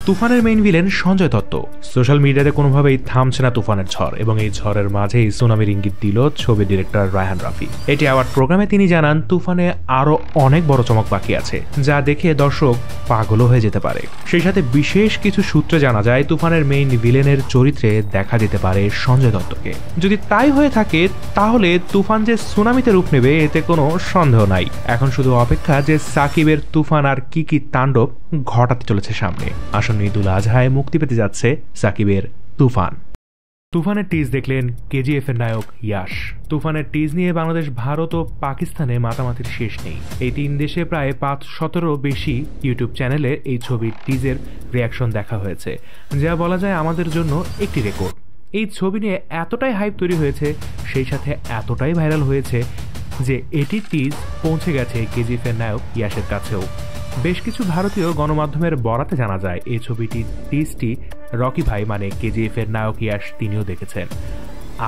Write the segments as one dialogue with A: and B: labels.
A: তুফানের main villain Sanjay Dutta. Social মিডিয়াতে কোনোভাবেই থামছে না তুফানের ঝড়, এবং এই ঝড়ের মাঝেই সুনামির ইঙ্গিত দিল ছবি ডিরেক্টর রায়হান রাফি। এটি অ্যাওয়ার্ড প্রোগ্রামে তিনি জানান, তুফানে আরো অনেক বড় চমক বাকি আছে, যা দেখে দর্শক পাগলও হয়ে যেতে পারে। সেই সাথে বিশেষ কিছু সূত্রে জানা যায়, তুফানের মেইন ভিলেনের চরিত্রে দেখা যেতে পারে সঞ্জয় দত্তকে। যদি তাই হয়ে থাকে, তাহলে তুফান যে সুনামিতে রূপ নেবে এতে কোনো সন্দেহ নাই। এখন শুধু অপেক্ষা যে সাকিবের তুফান আর কি কি তাণ্ডব ঘটাতে চলেছে সামনে। আসন্ন ঈদুল আজহায় মুক্তি পেতে যাচ্ছে সাকিবের তুফান। তুফানের টিজ দেখলেন কেজিএফ এর নায়ক ইয়াশ। তুফানের টিজ নিয়ে বাংলাদেশ, ভারত ও পাকিস্তানে মাতামাতির শেষ নেই। এই 3 দেশে প্রায় 500-ও বেশি ইউটিউব চ্যানেলে এই ছবির টিজের রিয়াকশন দেখা হয়েছে, যা বলা যায় আমাদের জন্য একটি রেকর্ড। এই ছবি নিয়ে এতটাই হাইপ তৈরি হয়েছে, সেই সাথে এতটাই ভাইরাল হয়েছে যে এটি টিজ পৌঁছে গেছে কেজিএফ এর নায়ক ইয়াশের কাছেও। বেশ কিছু ভারতীয় গণমাধ্যমের বরাতে জানা যায়, এই ছবিটির টিজটি রকি ভাই মানে কেজিএফ এর নায়ক ইয়াশ তিনিও দেখেছেন।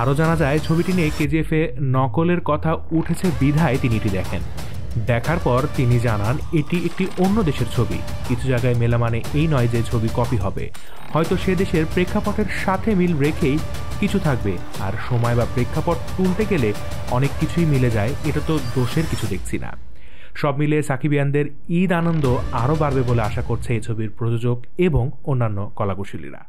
A: আরও জানা যায়, ছবিটি নিয়ে কেজিএফ এ নকলের কথা উঠেছে বিধায় তিনি এটি দেখেন। দেখার পর তিনি জানান, এটি একটি অন্য দেশের ছবি। কিছু জায়গায় মেলা মানে এই নয় যে ছবি কপি হবে, হয়তো সে দেশের প্রেক্ষাপটের সাথে মিল রেখেই কিছু থাকবে। আর সময় বা প্রেক্ষাপট তুলতে গেলে অনেক কিছুই মিলে যায়, এটা তো দোষের কিছু দেখছি না। সব মিলে সাকিবিয়ানদের ঈদ আনন্দ আরও বাড়বে বলে আশা করছে এই ছবির প্রযোজক এবং অন্যান্য কলাকুশলীরা।